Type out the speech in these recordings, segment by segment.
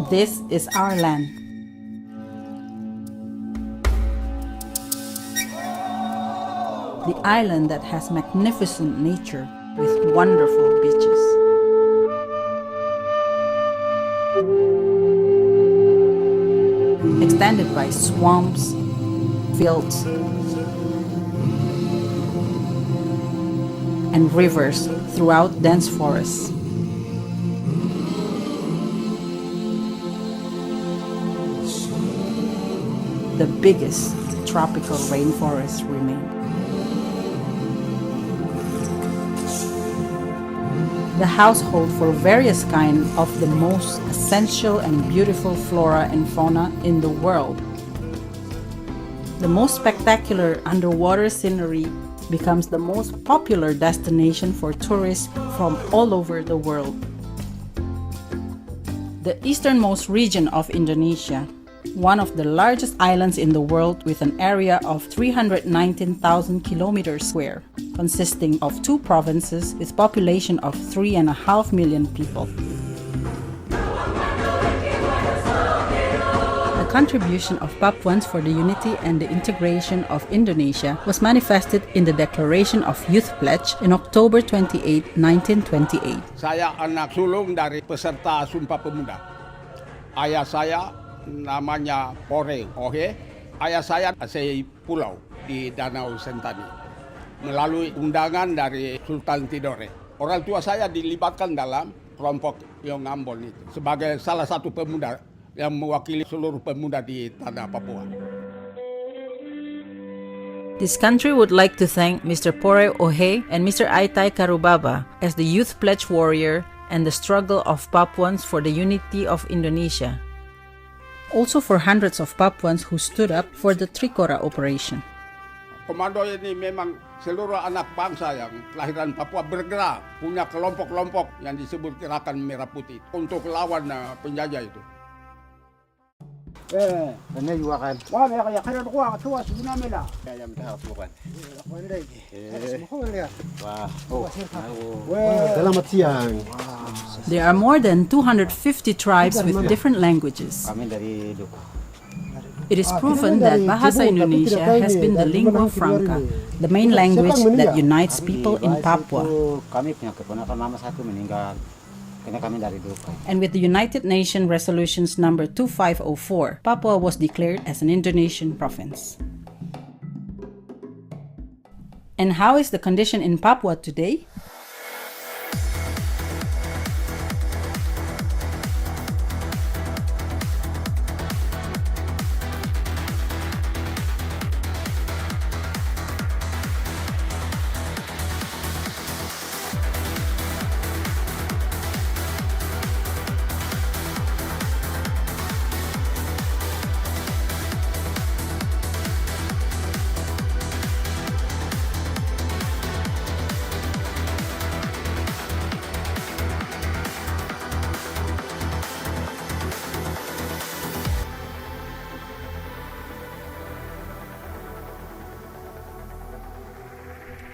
This is our land. The island that has magnificent nature with wonderful beaches. Extended by swamps, fields, and rivers throughout dense forests. The biggest tropical rainforest remain. The household for various kinds of the most essential and beautiful flora and fauna in the world. The most spectacular underwater scenery becomes the most popular destination for tourists from all over the world. The easternmost region of Indonesia, one of the largest islands in the world with an area of 319,000 kilometers square, consisting of 2 provinces with population of 3.5 million people. The contribution of Papuans for the unity and the integration of Indonesia was manifested in the Declaration of Youth Pledge in October 28, 1928. Saya anak sulung dari peserta Sumpah Pemuda. Ayah saya namanya Porey Ohe. Ayah saya asli pulau di Danau Sentani melalui undangan dari Sultan Tidore. Orang tua saya dilibatkan dalam kelompok Yong Ambon itu sebagai salah satu pemuda yang mewakili seluruh pemuda di tanah Papua. This country would like to thank Mr. Porey Ohe and Mr. Aitai Karubaba as the youth pledge warrior and the struggle of Papuans for the unity of Indonesia. Also for hundreds of Papuans who stood up for the Trikora operation. Komando ini memang seluruh anak bangsa yang kelahiran Papua bergerak, punya kelompok-kelompok yang disebut Gerakan Merah Putih untuk lawan penjajah itu. Ini juga kan. Wah, mereka ya kira gua ketua sebenarnya lah. Ya minta bukan. Wah, selamat siang. There are more than 250 tribes with different languages. Kami dari Duku. It is proven that Bahasa Indonesia has been the lingua franca, the main language that unites people in Papua. Kami punya keponakan mama satu meninggal. Karena kami dari Duku. And with the United Nations Resolutions number 2504, Papua was declared as an Indonesian province. And how is the condition in Papua today?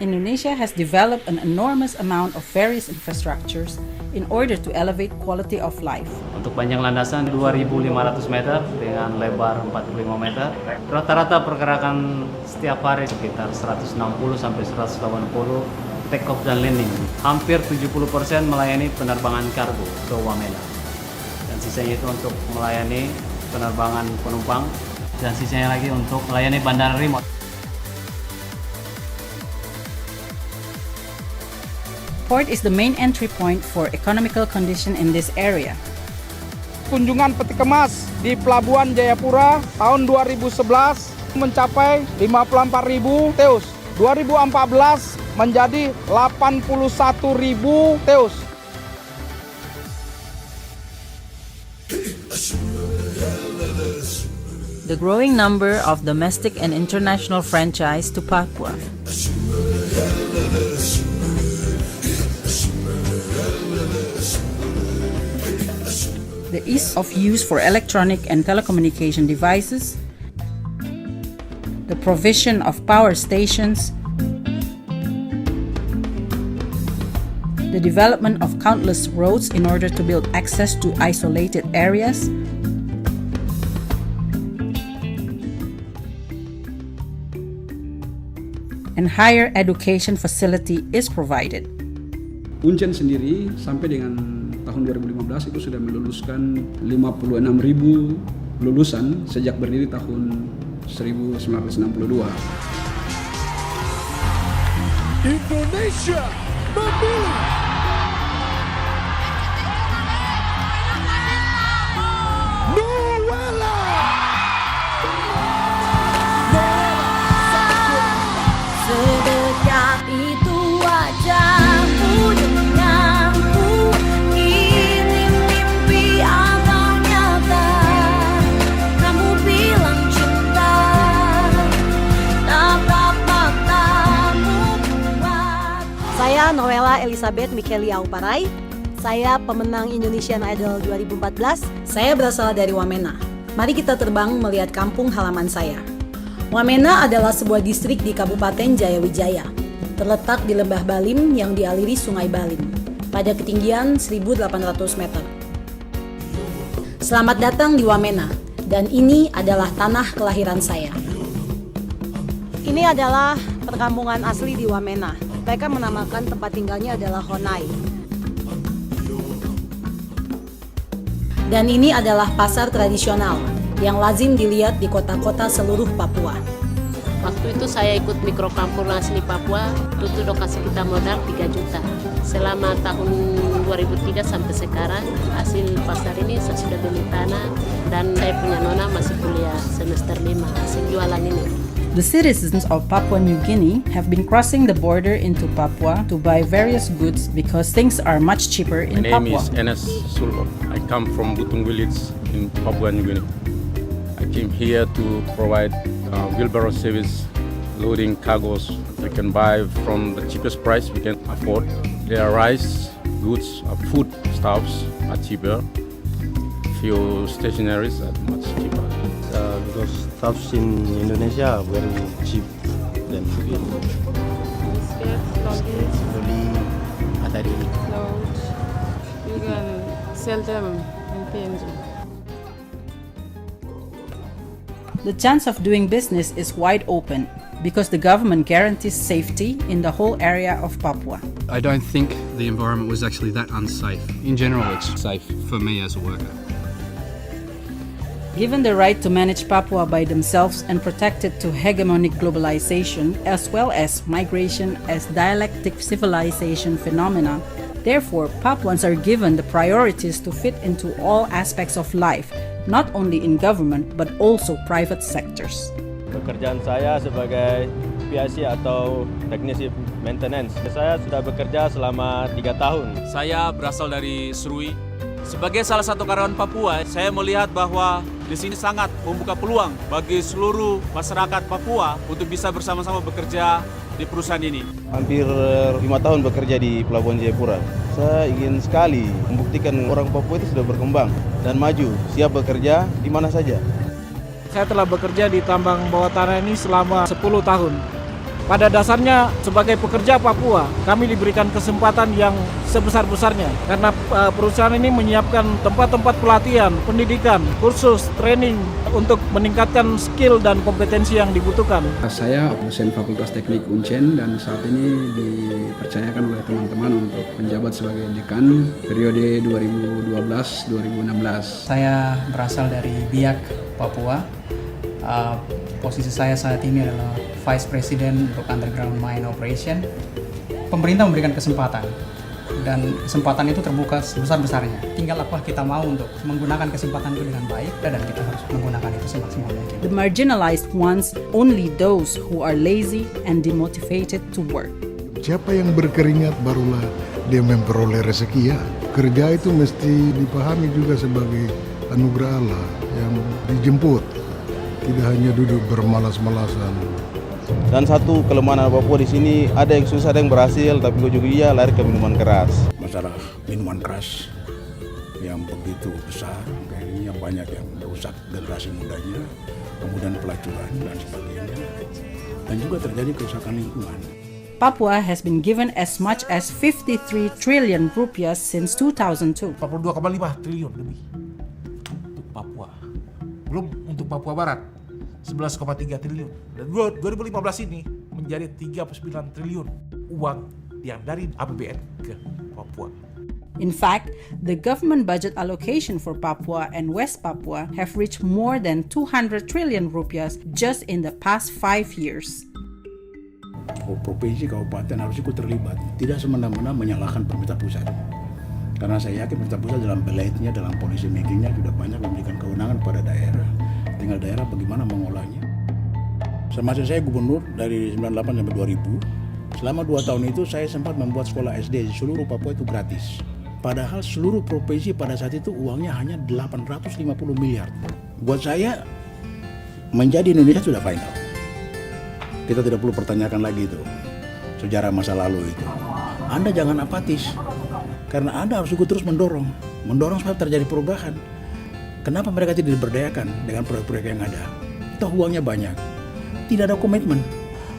Indonesia has developed an enormous amount of various infrastructures in order to elevate quality of life. Untuk panjang landasan 2.500 meter dengan lebar 45 meter. Rata-rata pergerakan setiap hari sekitar 160 sampai 180 take off dan landing. Hampir 70% melayani penerbangan kargo ke Wamena. Dan sisanya itu untuk melayani penerbangan penumpang dan sisanya lagi untuk melayani bandara remote. Port is the main entry point for economical condition in this area. Kunjungan peti kemas di Pelabuhan Jayapura tahun 2011 mencapai 54.000 teus. 2014 menjadi 81.000 teus. The growing number of domestic and international franchise to Papua. The ease of use for electronic and telecommunication devices, the provision of power stations, the development of countless roads in order to build access to isolated areas, and higher education facility is provided. Uncen sendiri sampai dengan tahun 2015 itu sudah meluluskan 56.000 lulusan sejak berdiri tahun 1962. Indonesia memilih. Sedekat itu wajahmu denganku, ini mimpi atau nyata. Kamu bilang cinta, tatap matamu buat. Saya Noella Elizabeth Mikeli Auparai. Saya pemenang Indonesian Idol 2014. Saya berasal dari Wamena. Mari kita terbang melihat kampung halaman saya. Wamena adalah sebuah distrik di Kabupaten Jayawijaya, terletak di Lembah Balim yang dialiri Sungai Balim, pada ketinggian 1.800 meter. Selamat datang di Wamena, dan ini adalah tanah kelahiran saya. Ini adalah perkampungan asli di Wamena. Mereka menamakan tempat tinggalnya adalah Honai. Dan ini adalah pasar tradisional yang lazim dilihat di kota-kota seluruh Papua. Waktu itu saya ikut mikrokampung asli Papua, itu udah kasih kita modal 3 juta. Selama tahun 2003 sampai sekarang, hasil pasar ini saya sudah beli tanah dan saya punya nona masih kuliah semester 5 hasil jualan ini. The citizens of Papua New Guinea have been crossing the border into Papua to buy various goods because things are much cheaper in My name Papua. is Enes Sulok. I come from Butung village in Papua New Guinea. I came here to provide wheelbarrow service, loading cargos. We can buy from the cheapest price we can afford. Their rice, goods, food stuffs are cheaper. Few stationaries are much cheaper. Because stuffs in Indonesia are very cheap than here. Slowly, atari. You can sell them in PNG. The chance of doing business is wide open because the government guarantees safety in the whole area of Papua. I don't think the environment was actually that unsafe. In general, it's safe for me as a worker. Given the right to manage Papua by themselves and protected to hegemonic globalization as well as migration as dialectic civilization phenomena, therefore Papuans are given the priorities to fit into all aspects of life, not only in government but also private sectors. Pekerjaan saya sebagai PIC atau teknisi maintenance. Saya sudah bekerja selama 3 tahun. Saya berasal dari Serui. Sebagai salah satu karyawan Papua, saya melihat bahwa di sini sangat membuka peluang bagi seluruh masyarakat Papua untuk bisa bersama-sama bekerja di perusahaan ini. Hampir 5 tahun bekerja di Pelabuhan Jayapura. Saya ingin sekali membuktikan orang Papua itu sudah berkembang dan maju, siap bekerja di mana saja. Saya telah bekerja di tambang bawah tanah ini selama 10 tahun. Pada dasarnya sebagai pekerja Papua, kami diberikan kesempatan yang sebesar-besarnya karena perusahaan ini menyiapkan tempat-tempat pelatihan, pendidikan, kursus, training untuk meningkatkan skill dan kompetensi yang dibutuhkan. Saya dosen Fakultas Teknik Uncen dan saat ini dipercayakan oleh teman-teman untuk menjabat sebagai dekan periode 2012-2016. Saya berasal dari Biak, Papua. Posisi saya saat ini adalah Vice President untuk Underground Mine Operation. Pemerintah memberikan kesempatan dan kesempatan itu terbuka sebesar-besarnya. Tinggal apa kita mau untuk menggunakan kesempatan itu dengan baik dan kita harus menggunakan itu semaksimal mungkin. The marginalized ones, only those who are lazy and demotivated to work. Siapa yang berkeringat barulah dia memperoleh rezeki ya. Kerja itu mesti dipahami juga sebagai anugerah Allah yang dijemput. Tidak hanya duduk bermalas-malasan. Dan satu kelemahan Papua di sini, ada yang susah, ada yang berhasil, tapi ujung-ujungnya lari ke minuman keras. Masalah minuman keras yang begitu besar, kayaknya banyak yang merusak generasi mudanya, kemudian pelacuran dan sebagainya, dan juga terjadi kerusakan lingkungan. Papua has been given as much as 53 trillion rupiah since 2002. 42,5 triliun lebih untuk Papua. Belum untuk Papua Barat 11,3 triliun. Dan 2015 ini menjadi 39 triliun uang yang dari APBN ke Papua. In fact, the government budget allocation for Papua and West Papua have reached more than 200 trillion rupiah just in the past 5 years. Provinsi, kabupaten harus ikut terlibat, tidak semena-mena menyalahkan pemerintah pusat. Karena saya yakin pemerintah pusat dalam belaitnya, dalam policy makingnya sudah banyak memberikan kewenangan pada daerah. Tinggal daerah bagaimana mengolahnya. Semasa saya gubernur dari 98 sampai 2000, selama 2 tahun itu saya sempat membuat sekolah SD di seluruh Papua itu gratis. Padahal seluruh provinsi pada saat itu uangnya hanya 850 miliar. Buat saya, menjadi Indonesia sudah final. Kita tidak perlu pertanyakan lagi itu, sejarah masa lalu itu. Anda jangan apatis, karena Anda harus ikut terus mendorong supaya terjadi perubahan. Kenapa mereka tidak diberdayakan dengan proyek-proyek yang ada? Toh uangnya banyak, tidak ada komitmen.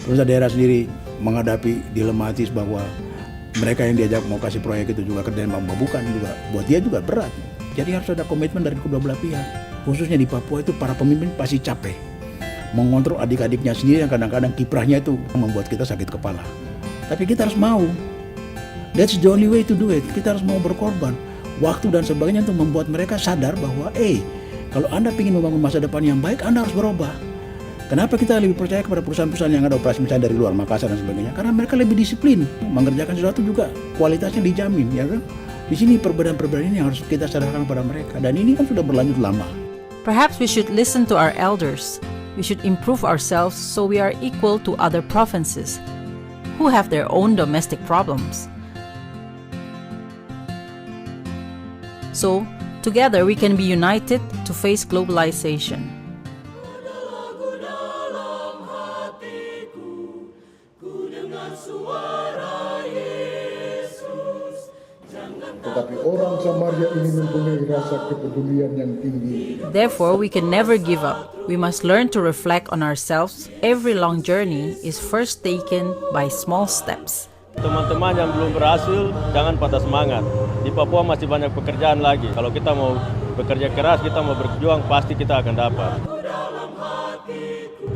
Pemerintah daerah sendiri menghadapi dilematis bahwa mereka yang diajak mau kasih proyek itu juga kerjaan memabukkan juga, buat dia juga berat. Jadi harus ada komitmen dari kedua belah pihak. Khususnya di Papua itu para pemimpin pasti capek mengontrol adik-adiknya sendiri yang kadang-kadang kiprahnya itu membuat kita sakit kepala. Tapi kita harus mau. That's the only way to do it. Kita harus mau berkorban waktu dan sebagainya untuk membuat mereka sadar bahwa kalau Anda ingin membangun masa depan yang baik, Anda harus berubah. Kenapa kita lebih percaya kepada perusahaan-perusahaan yang ada operasi misalnya dari luar Makassar dan sebagainya? Karena mereka lebih disiplin, mengerjakan sesuatu juga kualitasnya dijamin, ya kan? Di sini perbedaan-perbedaan ini harus kita sadarkan kepada mereka, dan ini kan sudah berlanjut lama. Perhaps we should listen to our elders. We should improve ourselves so we are equal to other provinces who have their own domestic problems. So, together we can be united to face globalization. Tetapi orang Samaria ini mempunyai rasa kepedulian yang tinggi. Therefore, we can never give up. We must learn to reflect on ourselves. Every long journey is first taken by small steps. Teman-teman yang belum berhasil, jangan patah semangat. Di Papua masih banyak pekerjaan lagi. Kalau kita mau bekerja keras, kita mau berjuang, pasti kita akan dapat.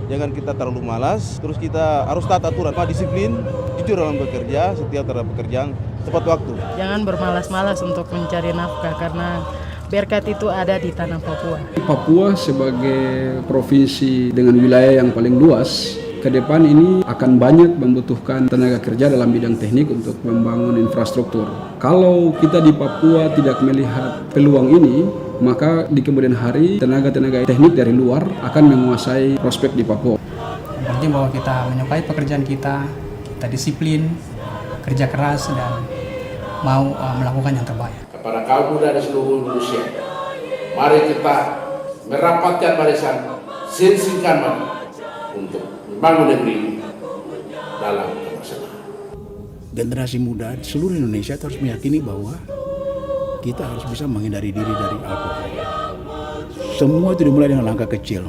Jangan kita terlalu malas, terus kita harus taat aturan, disiplin, jujur dalam bekerja, setia terhadap pekerjaan, tepat waktu. Jangan bermalas-malas untuk mencari nafkah karena berkat itu ada di tanah Papua. Papua sebagai provinsi dengan wilayah yang paling luas, ke depan ini akan banyak membutuhkan tenaga kerja dalam bidang teknik untuk membangun infrastruktur. Kalau kita di Papua tidak melihat peluang ini, maka di kemudian hari tenaga-tenaga teknik dari luar akan menguasai prospek di Papua. Yang penting bahwa kita menyukai pekerjaan kita disiplin, kerja keras, dan mau melakukan yang terbaik. Kepada kaum muda di seluruh Indonesia, mari kita merapatkan barisan, singkirkan untuk membangun negeri ini dalam kebersamaan. Generasi muda di seluruh Indonesia harus meyakini bahwa kita harus bisa menghindari diri dari alkohol. Semua itu dimulai dengan langkah kecil.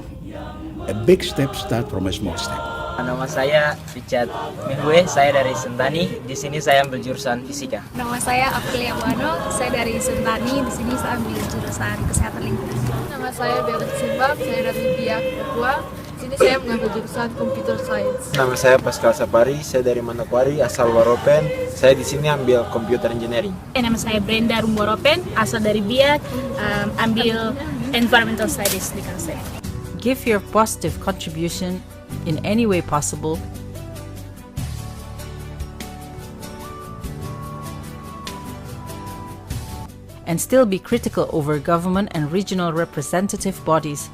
A big step start from a small step. Nama saya Richard Mihwe, saya dari Sentani. Di sini saya ambil jurusan fisika. Nama saya Aprilia Wano, saya dari Sentani. Di sini saya ambil jurusan kesehatan lingkungan. Nama saya Berit Simbab, saya dari Biak, Papua. Di sini saya mengambil jurusan computer science. Nama saya Pascal Sapari, saya dari Manokwari, asal Waropen. Saya di sini ambil computer engineering. Nama saya Brenda Rumwaropen, asal dari Biak, ambil environmental studies di Kalsel. Give your positive contribution in any way possible. And still be critical over government and regional representative bodies,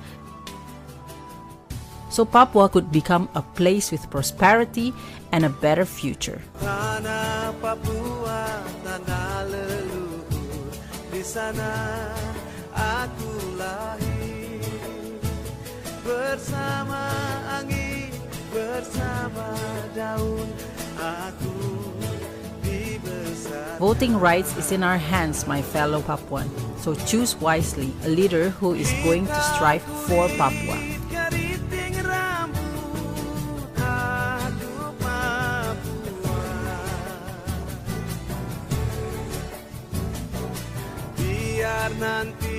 so Papua could become a place with prosperity and a better future. Tanah Papua, tanah leluhur, di sana aku lahir. Bersama angin, bersama daun, aku dibesarkan. Voting rights is in our hands, my fellow Papuan. So choose wisely a leader who is going to strive for Papua. Nanti